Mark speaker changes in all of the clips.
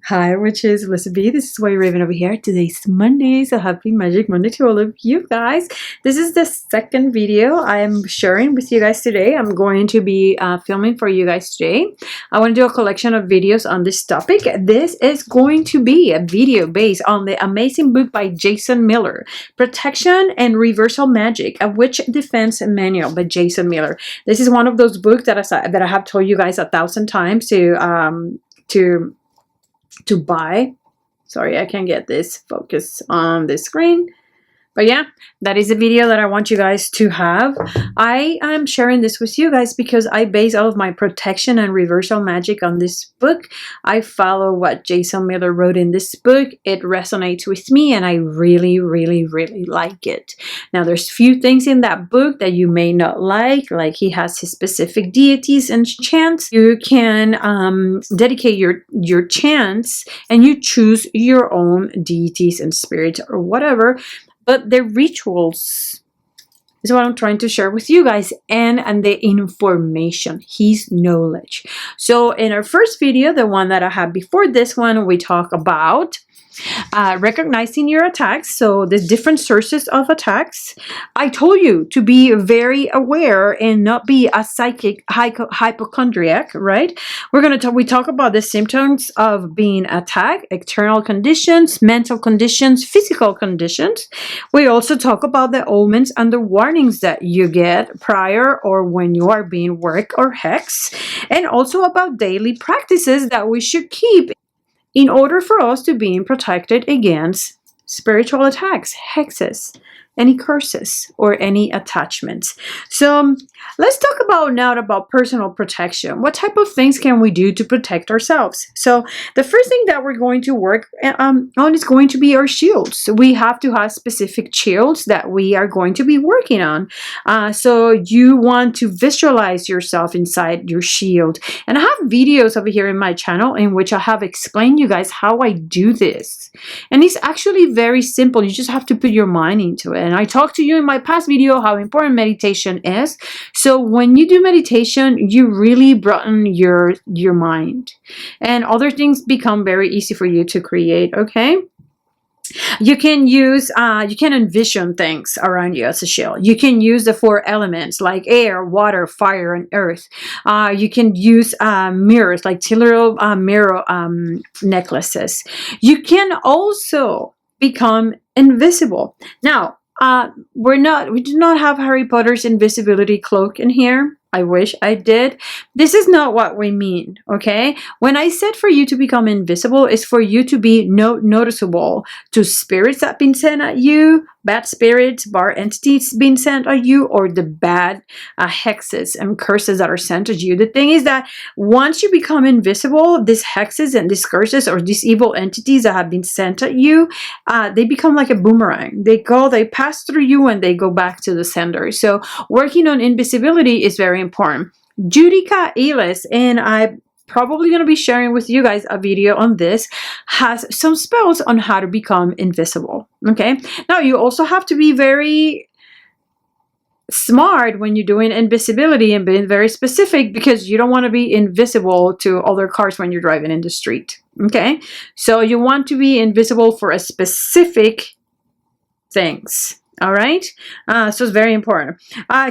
Speaker 1: Hi, witches, Elizabeth. This is White Raven over here. Today's Monday, so happy Magic Monday to all of you guys. This is the second video I am sharing with you guys today. I'm going to be filming for you guys today. I want to do a collection of videos on this topic. This is going to be a video based on the amazing book by Jason Miller, Protection and Reversal Magic, a Witch Defense Manual by Jason Miller. This is one of those books that I have told you guys 1,000 times to buy. Sorry, I can't get this focus on the screen. But yeah, that is a video that I want you guys to have. I am sharing this with you guys because I base all of my protection and reversal magic on this book. I follow what Jason Miller wrote in this book. It resonates with me and I really, really, really like it. Now, there's few things in that book that you may not like he has his specific deities and chants. You can dedicate your chants and you choose your own deities and spirits or whatever. But the rituals is what I'm trying to share with you guys, and the information, his knowledge. So in our first video, the one that I had before this one, we talk about recognizing your attacks, so the different sources of attacks. I told you to be very aware and not be a psychic hypochondriac, right? We talk about the symptoms of being attacked, external conditions, mental conditions, physical conditions. We also talk about the omens and the warnings that you get prior or when you are being worked or hexed, and also about daily practices that we should keep in order for us to be protected against spiritual attacks, hexes, any curses, or any attachments. So let's talk about personal protection. What type of things can we do to protect ourselves? So the first thing that we're going to work on is going to be our shields. So we have to have specific shields that we are going to be working on. So you want to visualize yourself inside your shield. And I have videos over here in my channel in which I have explained you guys how I do this. And it's actually very simple. You just have to put your mind into it. And I talked to you in my past video how important meditation is. So when you do meditation, you really broaden your mind. And other things become very easy for you to create, okay? You can use, you can envision things around you as a shield. You can use the 4 elements like air, water, fire, and earth. You can use mirrors, like little mirror necklaces. You can also become invisible. Now, we do not have Harry Potter's invisibility cloak in here. I wish I did. This is not what we mean, okay? When I said for you to become invisible, it's for you to be noticeable to spirits that have been sent at you, bad spirits, bad entities being sent at you, or the bad hexes and curses that are sent at you. The thing is that once you become invisible, these hexes and these curses or these evil entities that have been sent at you, they become like a boomerang. They pass through you and they go back to the sender. So working on invisibility is very important. Judica Ellis, and I'm probably going to be sharing with you guys a video on this, has some spells on how to become invisible. Okay, now you also have to be very smart when you're doing invisibility and being very specific, because you don't want to be invisible to other cars when you're driving in the street. Okay, so you want to be invisible for a specific things. All right, so it's very important.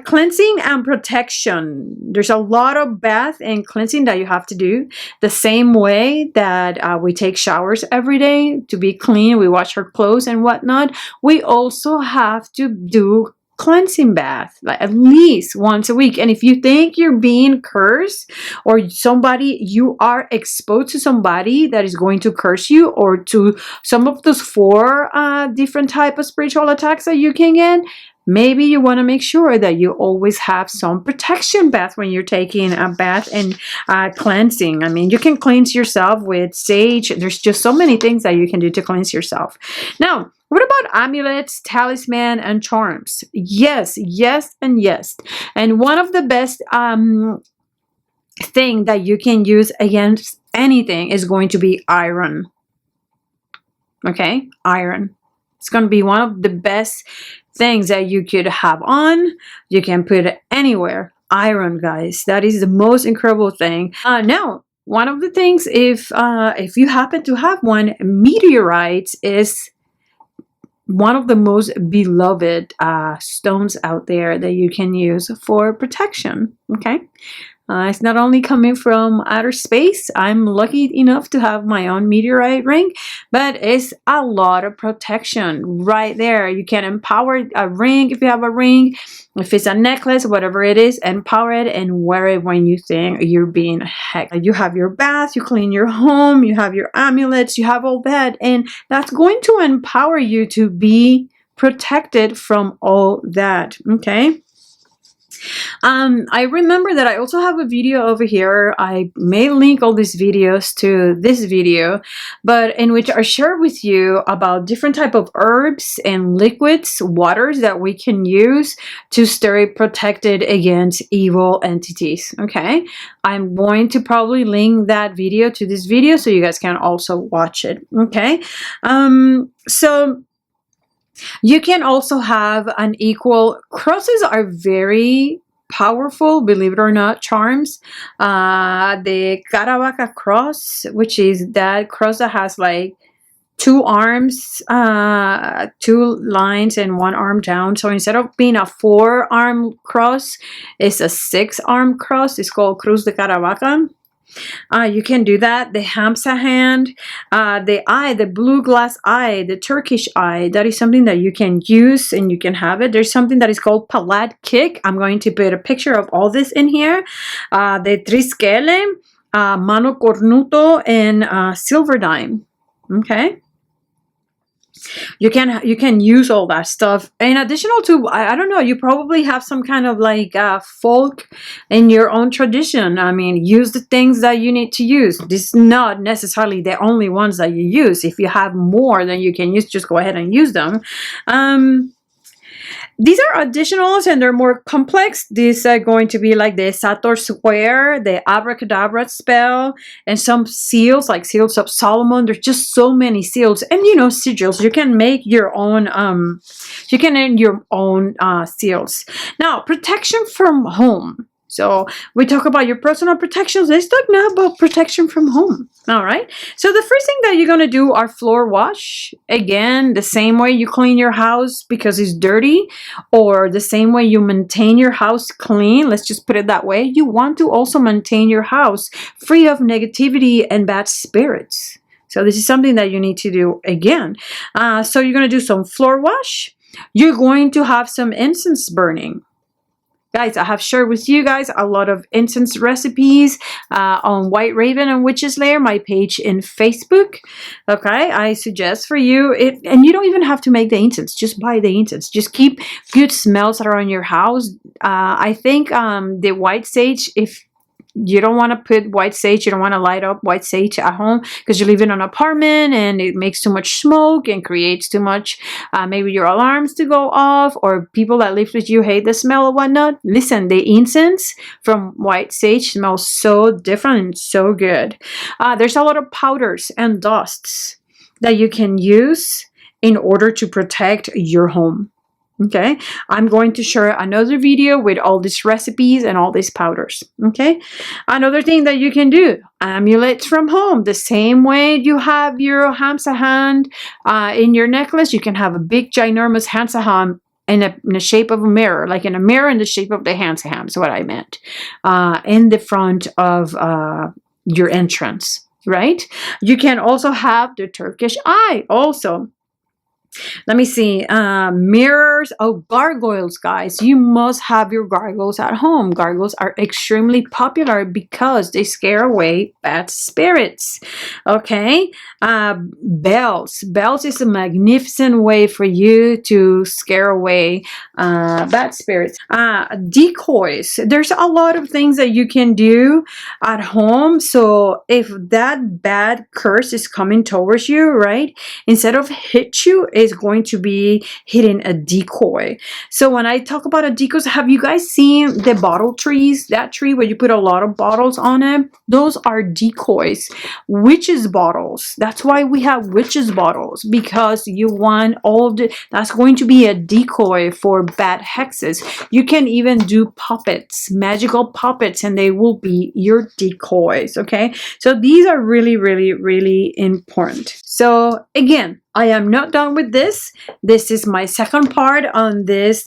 Speaker 1: Cleansing and protection. There's a lot of bath and cleansing that you have to do. The same way that we take showers every day to be clean, we wash our clothes and whatnot, we also have to do cleansing bath, like at least once a week. And if you think you're being cursed, or you are exposed to somebody that is going to curse you, or to some of those 4 different type of spiritual attacks that you can get, maybe you want to make sure that you always have some protection bath when you're taking a bath and cleansing. I mean, you can cleanse yourself with sage. There's just so many things that you can do to cleanse yourself. Now, what about amulets, talisman, and charms? Yes, yes, and yes. And one of the best thing that you can use against anything is going to be iron. Okay, iron. It's going to be one of the best things that you could have on. You can put it anywhere. Iron, guys. That is the most incredible thing. Now, one of the things, if you happen to have one, meteorites is one of the most beloved stones out there that you can use for protection. Okay. It's not only coming from outer space. I'm lucky enough to have my own meteorite ring, but it's a lot of protection right there. You can empower a ring if you have a ring, if it's a necklace, whatever it is, empower it and wear it when you think you're being heck. You have your bath, you clean your home, you have your amulets, you have all that, and that's going to empower you to be protected from all that. Okay. I remember that I also have a video over here. I may link all these videos to this video, but in which I share with you about different type of herbs and liquids, waters that we can use to stay protected against evil entities. Okay, I'm going to probably link that video to this video so you guys can also watch it. Okay, so you can also have an equal. Crosses are very powerful, believe it or not, charms. The Caravaca cross, which is that cross that has like two arms, two lines and one arm down. So instead of being a 4-arm cross, it's a 6-arm cross. It's called Cruz de Caravaca. You can do that. The Hamsa hand, the eye, the blue glass eye, the Turkish eye, that is something that you can use and you can have it. There's something that is called Palat Kick. I'm going to put a picture of all this in here. The Triskele, Mano Cornuto, and Silver Dime. Okay. You can use all that stuff. In additional to, I don't know, you probably have some kind of like folk in your own tradition. I mean, use the things that you need to use. This is not necessarily the only ones that you use. If you have more than you can use, just go ahead and use them. These are additionals and they're more complex. These are going to be like the Sator Square, the Abracadabra spell, and some seals like Seals of Solomon. There's just so many seals, and you know, sigils. You can make your own. You can end your own seals. Now, protection from home. So we talk about your personal protections. Let's talk now about protection from home. All right. So the first thing that you're going to do are floor wash. Again, the same way you clean your house because it's dirty, or the same way you maintain your house clean. Let's just put it that way. You want to also maintain your house free of negativity and bad spirits. So this is something that you need to do again. So you're going to do some floor wash. You're going to have some incense burning. Guys, I have shared with you guys a lot of incense recipes on White Raven and Witches Lair, my page in Facebook. Okay, I suggest for you, and you don't even have to make the incense, just buy the incense. Just keep good smells around your house. I think the white sage, if you don't want to put white sage, you don't want to light up white sage at home because you live in an apartment and it makes too much smoke and creates too much, maybe your alarms to go off, or people that live with you hate the smell or whatnot. Listen, the incense from white sage smells so different and so good. There's a lot of powders and dusts that you can use in order to protect your home. Okay, I'm going to share another video with all these recipes and all these powders. Okay, another thing that you can do, amulets from home. The same way you have your Hamsa hand in your necklace, you can have a big ginormous Hamsa hand in the shape of a mirror, like in a mirror in the shape of the Hamsa hand, is what I meant, in the front of your entrance, right? You can also have the Turkish eye also. Let me see. Mirrors. Oh, gargoyles, guys. You must have your gargoyles at home. Gargoyles are extremely popular because they scare away bad spirits. Okay. Bells. Bells is a magnificent way for you to scare away bad spirits. Decoys. There's a lot of things that you can do at home. So if that bad curse is coming towards you, right, instead of hit you, is going to be hitting a decoy. So when I talk about a decoy, have you guys seen the bottle trees? That tree where you put a lot of bottles on it? Those are decoys. Witches bottles. That's why we have witches bottles, because you want all the, that's going to be a decoy for bad hexes. You can even do puppets, magical puppets, and they will be your decoys. Okay, so these are really, really, really important. So again, I am not done with this. This is my second part on this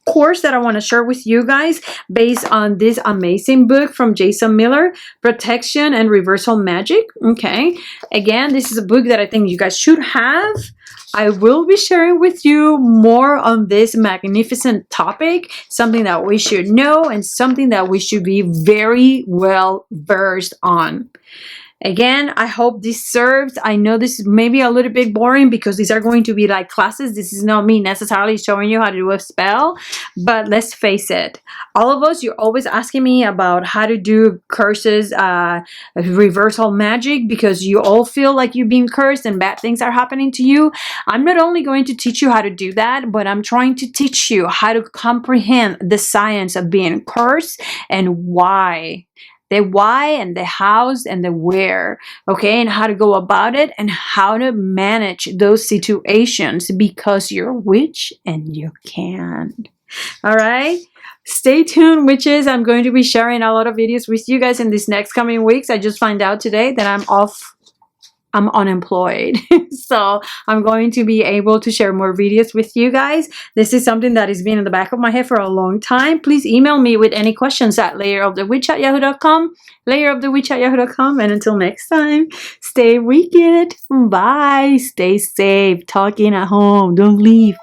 Speaker 1: course that I want to share with you guys based on this amazing book from Jason Miller, Protection and Reversal Magic. Okay, again, this is a book that I think you guys should have. I will be sharing with you more on this magnificent topic, something that we should know and something that we should be very well versed on. Again, I hope this serves. I know this is maybe a little bit boring because these are going to be like classes. This is not me necessarily showing you how to do a spell, but let's face it. All of us, you're always asking me about how to do curses, reversal magic, because you all feel like you're being cursed and bad things are happening to you. I'm not only going to teach you how to do that, but I'm trying to teach you how to comprehend the science of being cursed and why. The why and the hows and the where, okay, and how to go about it and how to manage those situations, because you're a witch and you can. All right, stay tuned, witches. I'm going to be sharing a lot of videos with you guys in these next coming weeks. I just found out today that I'm unemployed. So I'm going to be able to share more videos with you guys. This is something that has been in the back of my head for a long time. Please email me with any questions at layerofthewitch@yahoo.com, layerofthewitch@yahoo.com. And until next time, stay wicked. Bye. Stay safe. Talking at home. Don't leave.